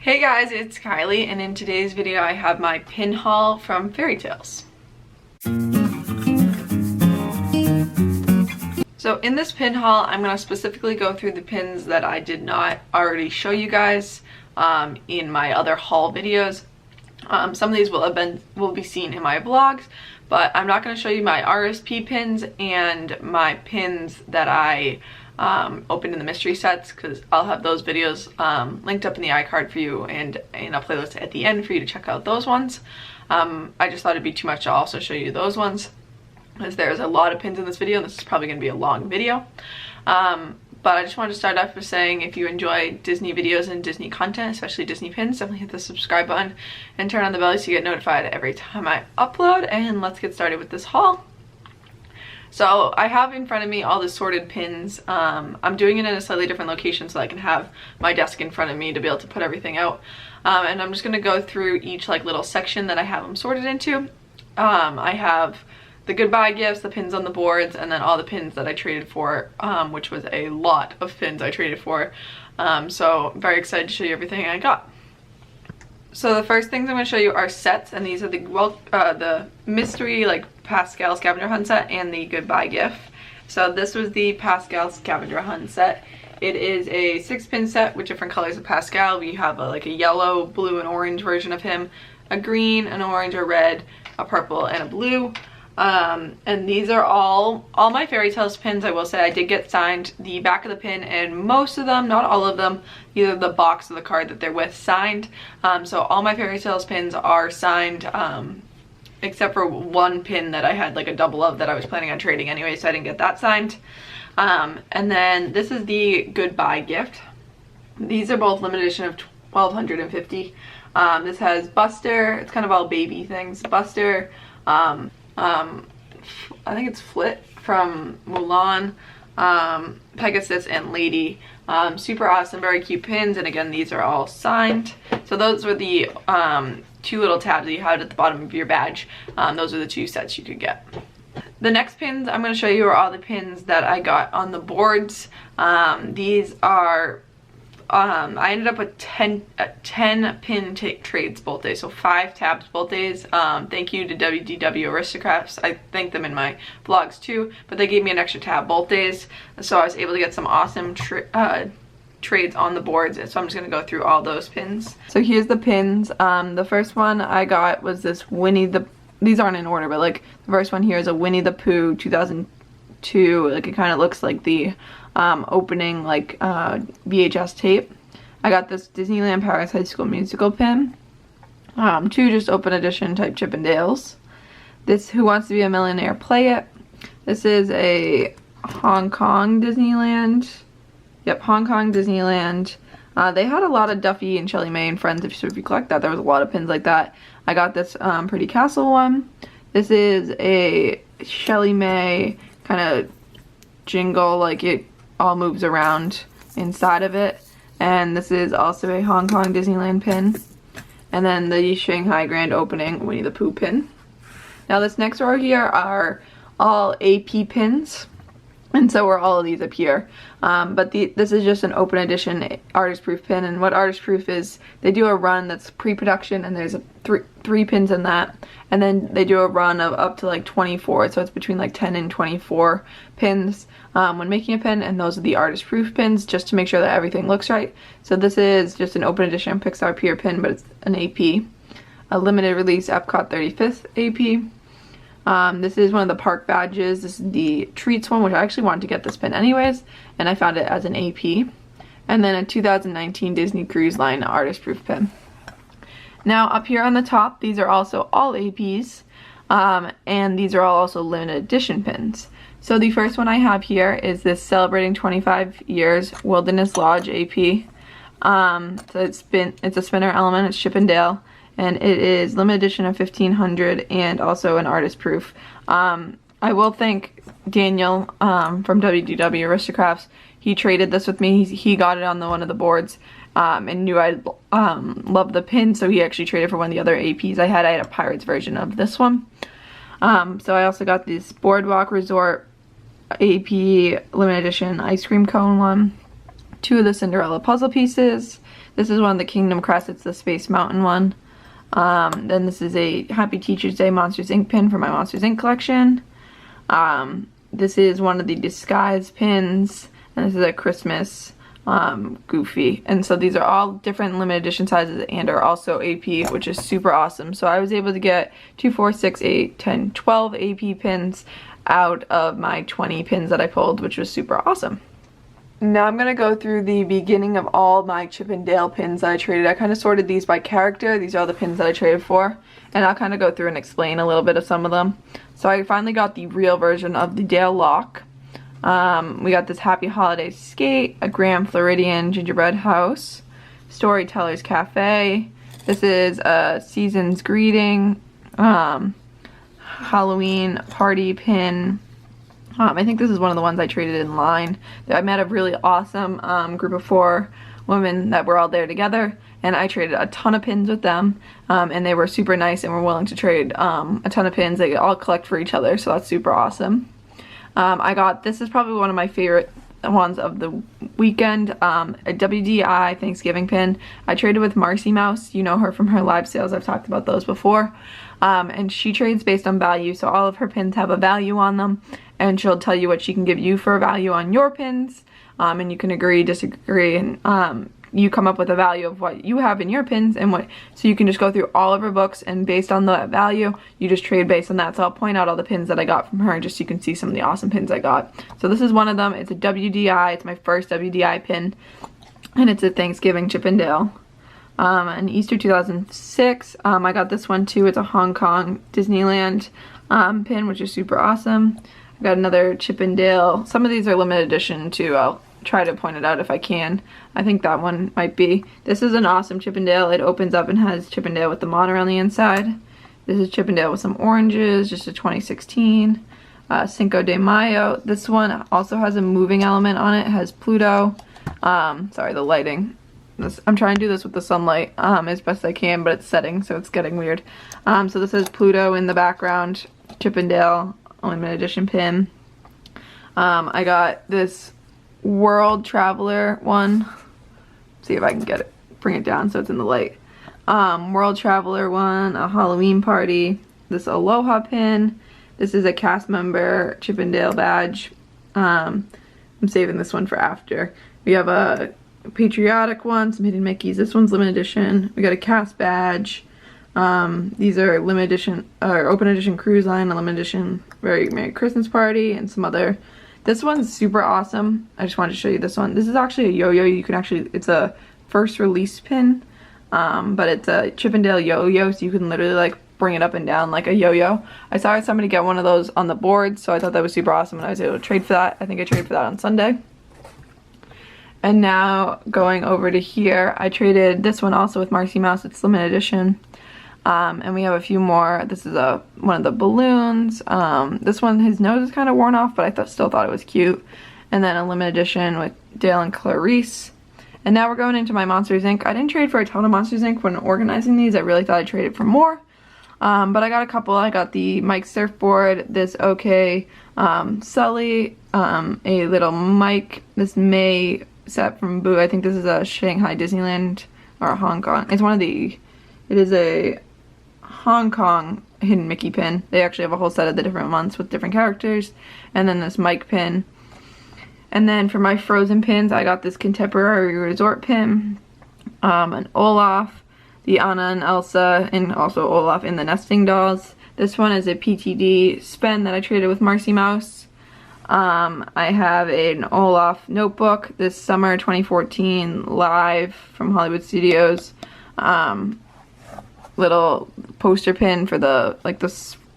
Hey guys, it's Kylie, and in today's video I have my pin haul from FairyTails. So in this pin haul, I'm going to specifically go through the pins that I did not already show you guys in my other haul videos. Some of these will be seen in my vlogs, but I'm not going to show you my RSP pins and my pins that I opened in the mystery sets, because I'll have those videos linked up in the iCard for you and in a playlist at the end for you to check out those ones. I just thought it'd be too much to also show you those ones, as there's a lot of pins in this video and this is probably going to be a long video. But I just wanted to start off with saying, if you enjoy Disney videos and Disney content, especially Disney pins, definitely hit the subscribe button and turn on the bell so you get notified every time I upload. And let's get started with this haul. So I have in front of me all the sorted pins. I'm doing it in a slightly different location so I can have my desk in front of me to be able to put everything out. And I'm just going to go through each little section that I have them sorted into. I have the goodbye gifts, the pins on the boards, and then all the pins that I traded for, which was a lot of pins I traded for. So I'm very excited to show you everything I got. So the first things I'm going to show you are sets, and these are the mystery Pascal scavenger hunt set and the goodbye gift. So this was the Pascal scavenger hunt set. It is a 6-pin set with different colors of Pascal. We have a yellow, blue, and orange version of him, a green, an orange, a red, a purple, and a blue. And these are all my FairyTails pins. I will say I did get signed the back of the pin, and most of them, not all of them, either the box or the card that they're with signed. So all my FairyTails pins are signed, except for one pin that I had a double of that I was planning on trading anyway, so I didn't get that signed. And then this is the goodbye gift. These are both limited edition of 1250. This has Buster. It's kind of all baby things. Buster, I think it's Flit from Mulan, Pegasus, and Lady. Super awesome, very cute pins, and again, these are all signed. So those were the 2 little tabs that you had at the bottom of your badge. Those are the 2 sets you could get. The next pins I'm going to show you are all the pins that I got on the boards. These are I ended up with 10 pin trades both days, so 5 tabs both days. Thank you to WDW Aristocrats. I thank them in my vlogs too, but they gave me an extra tab both days, so I was able to get some awesome trades on the boards. So I'm just going to go through all those pins. So here's the pins. The first one I got was this these aren't in order, but the first one here is a Winnie the Pooh 2002. It kind of looks like the opening VHS tape. I got this Disneyland Paris High School Musical pin. 2 just open edition type Chippendales. This Who Wants to Be a Millionaire Play It. This is a Hong Kong Disneyland. Yep, Hong Kong Disneyland. They had a lot of Duffy and Shelly May and Friends. If you collect that, there was a lot of pins like that. I got this Pretty Castle one. This is a Shelly May kind of jingle, it all moves around inside of it. And this is also a Hong Kong Disneyland pin. And then the Shanghai Grand Opening Winnie the Pooh pin. Now this next row here are all AP pins, and so are all of these up here. But this is just an open edition artist proof pin, and what artist proof is, they do a run that's pre-production, and there's three pins in that, and then they do a run of up to 24, so it's between 10 and 24 pins when making a pin, and those are the artist proof pins, just to make sure that everything looks right. So this is just an open edition Pixar Pier pin, but it's an AP, a limited release Epcot 35th AP. This is one of the park badges. This is the Treats one, which I actually wanted to get this pin anyways, and I found it as an AP. And then a 2019 Disney Cruise Line artist proof pin. Now up here on the top, these are also all APs, and these are all also limited edition pins. So the first one I have here is this Celebrating 25 Years Wilderness Lodge AP. So it's a spinner element, it's Chippendale. And it is limited edition of 1500 and also an artist proof. I will thank Daniel from WDW Aristocrats. He traded this with me. He got it on one of the boards and knew I loved the pin, so he actually traded for one of the other APs I had. I had a Pirates version of this one. So I also got this Boardwalk Resort AP limited edition ice cream cone one. 2 of the Cinderella puzzle pieces. This is one of the Kingdom Crest. It's the Space Mountain one. Then this is a Happy Teacher's Day Monsters Inc. pin for my Monsters Inc. collection. This is one of the Disguise pins, and this is a Christmas Goofy. And so these are all different limited edition sizes and are also AP, which is super awesome. So I was able to get 2, 4, 6, 8, 10, 12 AP pins out of my 20 pins that I pulled, which was super awesome. Now I'm going to go through the beginning of all my Chip and Dale pins that I traded. I kind of sorted these by character. These are all the pins that I traded for. And I'll kind of go through and explain a little bit of some of them. So I finally got the real version of the Dale lock. We got this Happy Holiday skate, a Graham Floridian gingerbread house, Storyteller's Cafe. This is a Season's Greeting, Halloween party pin. I think this is one of the ones I traded in line. I met a really awesome group of 4 women that were all there together, and I traded a ton of pins with them, and they were super nice and were willing to trade a ton of pins. They all collect for each other, so that's super awesome. This is probably one of my favorite ones of the weekend, a WDI Thanksgiving pin. I traded with Marcy Mouse. You know her from her live sales. I've talked about those before. And she trades based on value, so all of her pins have a value on them, and she'll tell you what she can give you for a value on your pins, and you can agree, disagree, and you come up with a value of what you have in your pins, and so you can just go through all of her books, and based on the value, you just trade based on that. So I'll point out all the pins that I got from her, just so you can see some of the awesome pins I got. So this is one of them. It's a WDI. It's my first WDI pin, and it's a Thanksgiving Chip and Dale. In Easter 2006, I got this one too. It's a Hong Kong Disneyland pin, which is super awesome. I got another Chip and Dale. Some of these are limited edition too. I'll try to point it out if I can. I think that one might be. This is an awesome Chip and Dale. It opens up and has Chip and Dale with the monitor on the inside. This is Chip and Dale with some oranges, just a 2016. Cinco de Mayo. This one also has a moving element on it. It has Pluto. Sorry, the lighting. I'm trying to do this with the sunlight as best I can, but it's setting, so it's getting weird. So this has Pluto in the background, Chip and Dale limited edition pin. I got this World Traveler one. See if I can get it, bring it down so it's in the light. World Traveler one, a Halloween party, this Aloha pin. This is a cast member Chip and Dale badge. I'm saving this one for after. We have a patriotic one, some hidden Mickeys. This one's limited edition. We got a cast badge. These are limited edition or open edition cruise line, a limited edition Very Merry Christmas Party, and some other. This one's super awesome. I just wanted to show you this one. This is actually a yo-yo. You can actually, it's a first release pin, but it's a Chip and Dale yo-yo, so you can literally like bring it up and down like a yo-yo. I saw somebody get one of those on the board, so I thought that was super awesome, and I was able to trade for that. I think I traded for that on Sunday. And now going over to here, I traded this one also with Marcy Mouse. It's limited edition. And we have a few more. This is one of the balloons. This one, his nose is kind of worn off, but I still thought it was cute. And then a limited edition with Dale and Clarice. And now we're going into my Monsters Inc. I didn't trade for a ton of Monsters Inc. when organizing these. I really thought I'd trade it for more. But I got a couple. I got the Mike surfboard, this OK Sully, a little Mike, this May set from Boo. I think this is a Shanghai Disneyland or Hong Kong. It's one of the, it is a Hong Kong hidden Mickey pin. They actually have a whole set of the different months with different characters. And then this Mike pin. And then for my Frozen pins, I got this Contemporary Resort pin, an Olaf, the Anna and Elsa, and also Olaf in the Nesting Dolls. This one is a PTD Spen that I traded with Marcy Mouse. I have an Olaf notebook, this summer 2014 live from Hollywood Studios. Little poster pin for the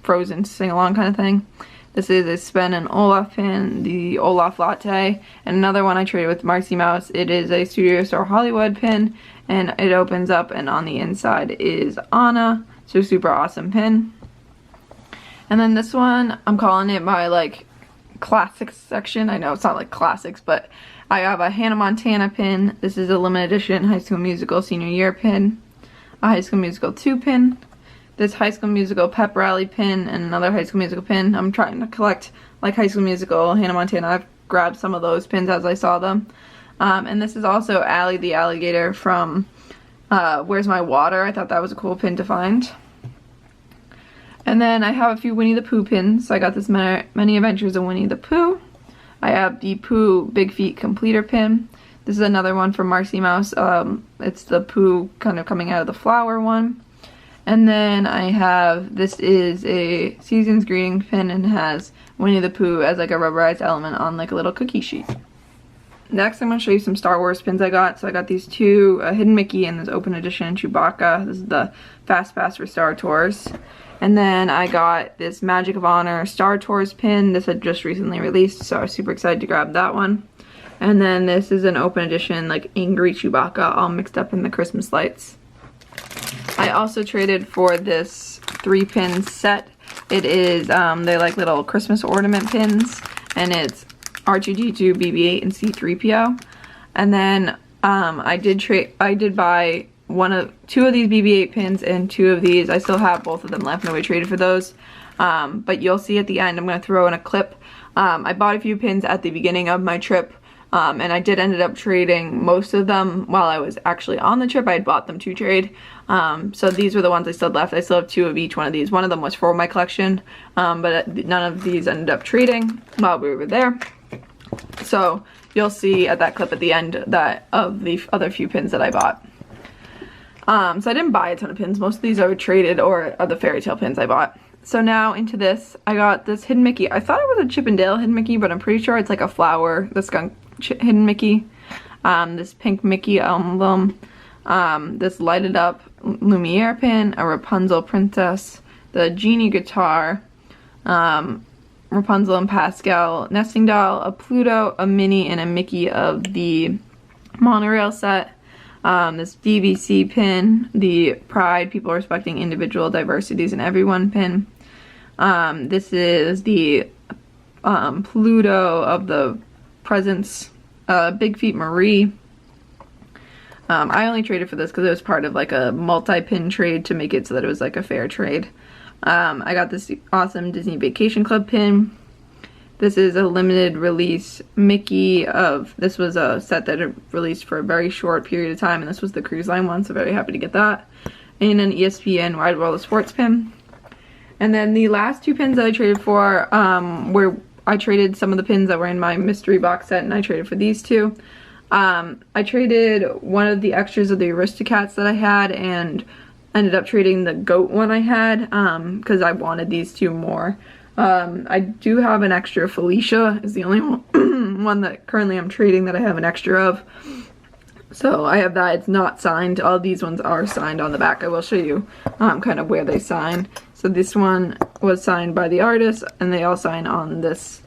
Frozen sing-along kind of thing. This is a Spen and Olaf pin, the Olaf latte, and another one I traded with Marcy Mouse. It is a Studio Store Hollywood pin, and it opens up, and on the inside is Anna, so super awesome pin. And then this one, I'm calling it my classics section. I know it's not like classics, but I have a Hannah Montana pin. This is a limited edition High School Musical senior year pin, a High School Musical 2 pin, this High School Musical pep rally pin, and another High School Musical pin. I'm trying to collect like High School Musical, Hannah Montana. I've grabbed some of those pins as I saw them. And this is also Allie the alligator from Where's My Water. I thought that was a cool pin to find. And then I have a few Winnie the Pooh pins. So I got this Many Adventures of Winnie the Pooh. I have the Pooh Big Feet Completer pin. This is another one from Marcy Mouse. It's the Pooh kind of coming out of the flower one. And then I have, this is a Season's Greeting pin and has Winnie the Pooh as like a rubberized element on like a little cookie sheet. Next, I'm going to show you some Star Wars pins I got. So I got these two, Hidden Mickey and this Open Edition Chewbacca. This is the Fast Pass for Star Tours. And then I got this Magic of Honor Star Tours pin. This had just recently released, so I was super excited to grab that one. And then this is an Open Edition, like Angry Chewbacca, all mixed up in the Christmas lights. I also traded for this 3-pin set. It is, they like little Christmas ornament pins, and it's R2-D2, BB-8, and C-3PO. And then I did buy two of these BB-8 pins and 2 of these. I still have both of them left. Nobody traded for those. But you'll see at the end, I'm going to throw in a clip. I bought a few pins at the beginning of my trip. And I did ended up trading most of them while I was actually on the trip. I had bought them to trade. So these were the ones I still left. I still have 2 of each one of these. One of them was for my collection, but none of these ended up trading while we were there. So you'll see at that clip at the end that of the other few pins that I bought. So I didn't buy a ton of pins. Most of these are traded or are the fairy tale pins I bought. So now into this, I got this Hidden Mickey. I thought it was a Chip and Dale Hidden Mickey, but I'm pretty sure it's like a flower, the skunk Hidden Mickey. This pink Mickey emblem. This lighted up Lumiere pin, a Rapunzel princess, the Genie guitar, Rapunzel and Pascal nesting doll, a Pluto, a Minnie, and a Mickey of the monorail set. This DVC pin, the Pride, People Respecting Individual Diversities in Everyone pin. This is the Pluto of the Presents, Big Feet Marie. I only traded for this because it was part of like a multi-pin trade to make it so that it was like a fair trade. I got this awesome Disney Vacation Club pin. This is a limited release Mickey of, this was a set that had released for a very short period of time, and this was the cruise line one, so very happy to get that. And an ESPN Wide World of Sports pin. And then the last 2 pins that I traded for were, I traded some of the pins that were in my mystery box set, and I traded for these 2. I traded one of the extras of the Aristocats that I had, and ended up trading the goat one I had, because I wanted these 2 more. I do have an extra. Felicia is the only one that currently I'm trading that I have an extra of. So I have that. It's not signed. All these ones are signed on the back. I will show you kind of where they sign. So this one was signed by the artist, and they all sign on this.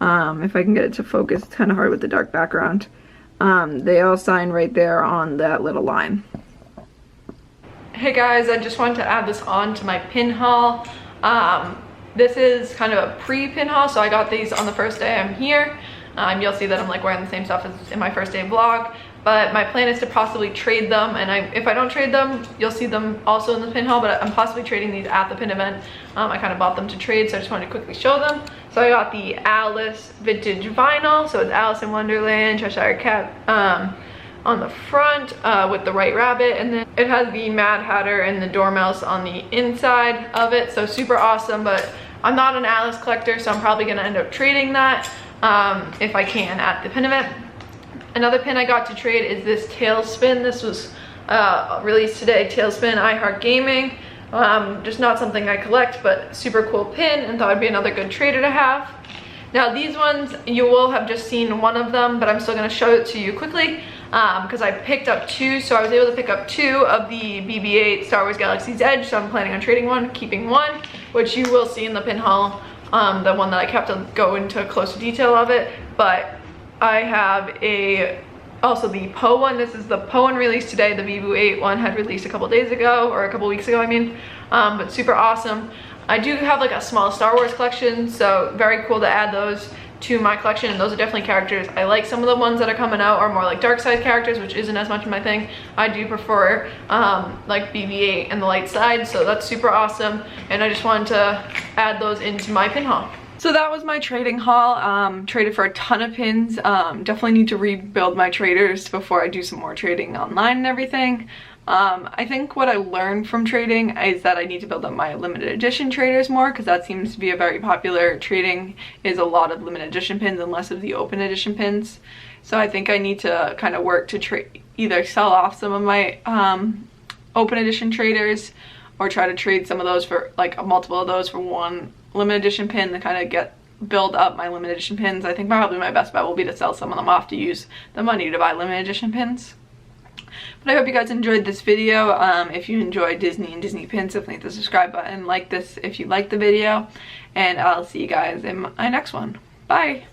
If I can get it to focus, it's kind of hard with the dark background. They all sign right there on that little line. Hey guys, I just wanted to add this on to my pin haul. This is kind of a pre-pin haul, so I got these on the first day I'm here. You'll see that I'm like wearing the same stuff as in my first day vlog, but my plan is to possibly trade them, and if I don't trade them, you'll see them also in the pin haul, but I'm possibly trading these at the pin event. I kind of bought them to trade, so I just wanted to quickly show them. So I got the Alice vintage vinyl, so it's Alice in Wonderland, Cheshire Cat on the front with the White Rabbit, and then it has the Mad Hatter and the Dormouse on the inside of it, so super awesome. But I'm not an Alice collector, so I'm probably gonna end up trading that if I can at the pin event. Another pin I got to trade is this Tailspin. This was released today, Tailspin I Heart Gaming. Just not something I collect, but super cool pin, and thought it'd be another good trader to have. Now these ones, you will have just seen one of them, but I'm still gonna show it to you quickly because I picked up 2, so I was able to pick up 2 of the BB-8 Star Wars Galaxy's Edge, so I'm planning on trading one, keeping 1, which you will see in the pin haul, the one that I kept to go into closer detail of it. But I have also the Poe one. This is the Poe one released today. The BB-8 one had released a couple days ago, or a couple weeks ago I mean, but super awesome. I do have like a small Star Wars collection, so very cool to add those to my collection, and those are definitely characters I like. Some of the ones that are coming out are more like dark side characters, which isn't as much my thing. I do prefer like BB-8 and the light side, so that's super awesome, and I just wanted to add those into my pin haul. So that was my trading haul. Traded for a ton of pins. Definitely need to rebuild my traders before I do some more trading online and everything. I think what I learned from trading is that I need to build up my limited edition traders more, because that seems to be a very popular trading, is a lot of limited edition pins and less of the open edition pins. So I think I need to kind of work to either sell off some of my open edition traders, or try to trade some of those for like a multiple of those for one limited edition pin to kind of build up my limited edition pins. I think probably my best bet will be to sell some of them off to use the money to buy limited edition pins. But I hope you guys enjoyed this video. If you enjoyed Disney and Disney pins, definitely hit the subscribe button, like this if you liked the video, and I'll see you guys in my next one. Bye!